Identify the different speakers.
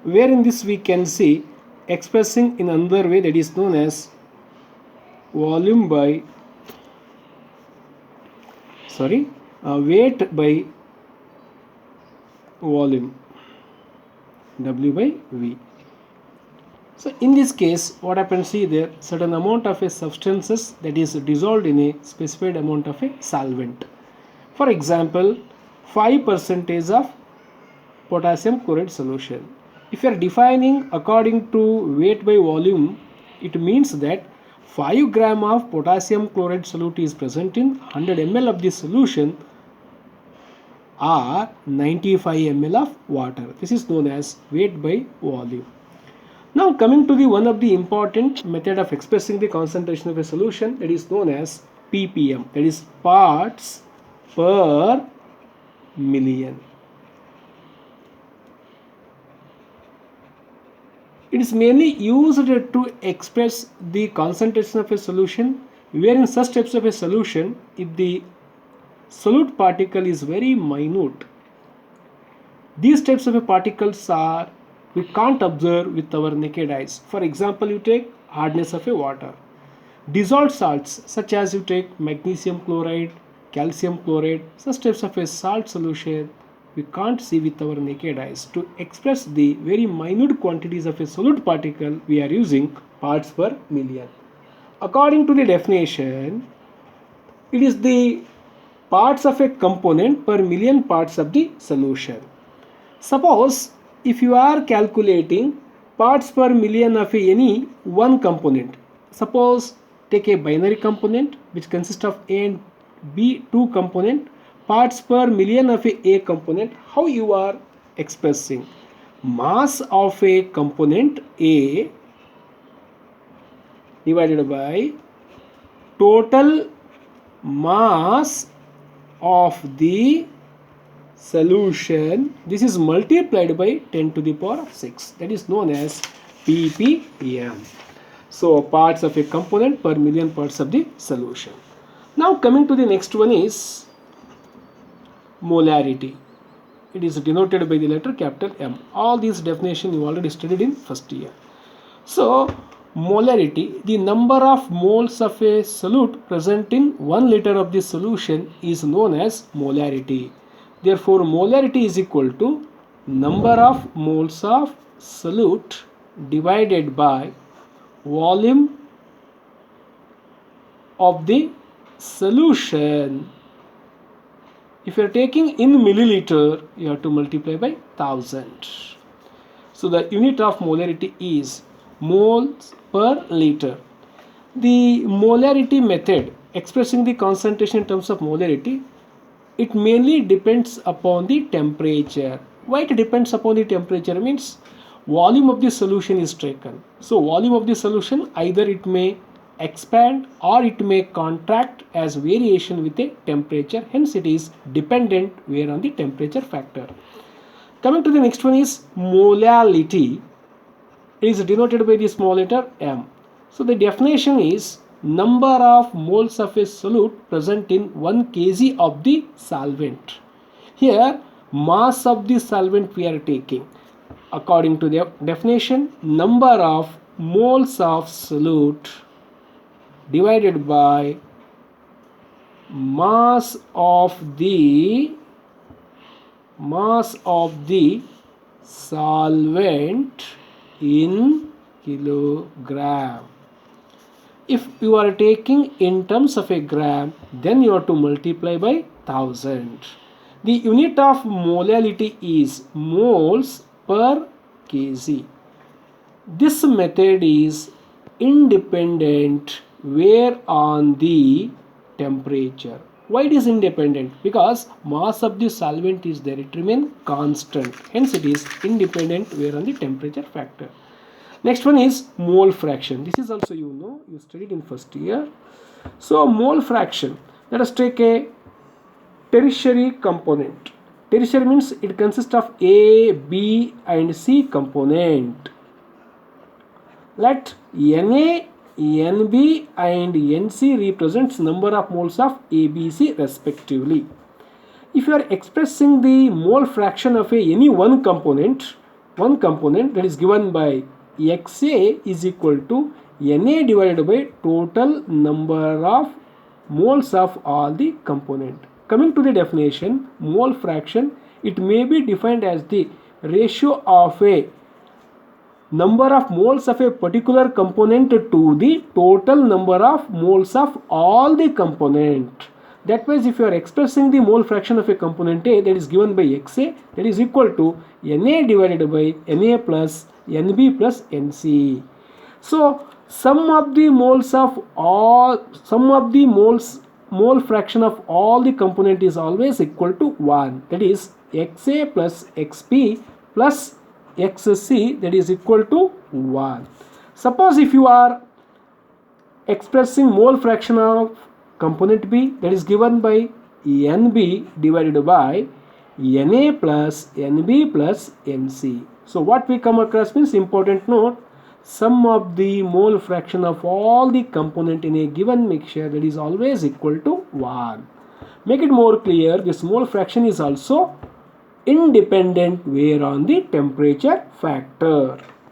Speaker 1: where in this we can see expressing in another way, that is known as volume by weight by volume, W by V. So in this case, what happens, see there, certain amount of a substances that is dissolved in a specified amount of a solvent. For example, 5% of potassium chloride solution. If you are defining according to weight by volume, it means that 5 gram of potassium chloride solute is present in 100 ml of the solution or 95 ml of water. This is known as weight by volume. Now coming to the one of the important method of expressing the concentration of a solution, that is known as ppm, that is parts per million. It is mainly used to express the concentration of a solution, where in such types of a solution, if the solute particle is very minute, these types of a particles are we can't observe with our naked eyes. For example, you take hardness of a water. Dissolved salts such as you take magnesium chloride, calcium chloride, such types of a salt solution we can't see with our naked eyes. To express the very minute quantities of a solute particle, we are using parts per million. According to the definition, it is the parts of a component per million parts of the solution. Suppose if you are calculating parts per million of any one component, suppose take a binary component which consists of A and B, two component, parts per million of a component, how you are expressing mass of a component A divided by total mass of the solution, this is multiplied by 10 to the power of 6, that is known as ppm. So parts of a component per million parts of the solution. Now coming to the next one is molarity. It is denoted by the letter capital M. All these definition you already studied in first year. So molarity, the number of moles of a solute present in 1 liter of the solution is known as molarity. Therefore, molarity is equal to number of moles of solute divided by volume of the solution. If you are taking in milliliter, you have to multiply by 1000. So the unit of molarity is moles per liter. The molarity method, expressing the concentration in terms of molarity, it mainly depends upon the temperature. Why it depends upon the temperature means volume of the solution is taken. So volume of the solution, either it may expand or it may contract as variation with a temperature, hence it is dependent where on the temperature factor. Coming to the next one is molality. It is denoted by the small letter m. So the definition is number of moles of a solute present in 1 kg of the solvent. Here mass of the solvent we are taking. According to the definition, number of moles of solute divided by mass of the solvent in kilogram. If you are taking in terms of a gram, then you have to multiply by 1000. The unit of molality is moles per kg. This method is independent where on the temperature. Why it is independent? Because mass of the solvent is there, it remains constant, hence it is independent where on the temperature factor. Next one is mole fraction. This is also you studied in first year. So mole fraction, let us take a tertiary component. Tertiary means it consists of A, B and C component. Let Na, Nb and Nc represents number of moles of ABC respectively. If you are expressing the mole fraction of any one component, one component, that is given by XA is equal to Na divided by total number of moles of all the component. Coming to the definition, mole fraction, it may be defined as the ratio of a number of moles of a particular component to the total number of moles of all the component. That means if you are expressing the mole fraction of a component A, that is given by XA, that is equal to Na divided by Na plus Nb plus Nc. So mole fraction of all the component is always equal to 1. That is XA plus XP plus XC, that is equal to 1. Suppose if you are expressing mole fraction of component B, that is given by Nb divided by Na plus Nb plus Nc. So what we come across means, important note, sum of the mole fraction of all the component in a given mixture, that is always equal to 1. Make it more clear, this mole fraction is also independent where on the temperature factor.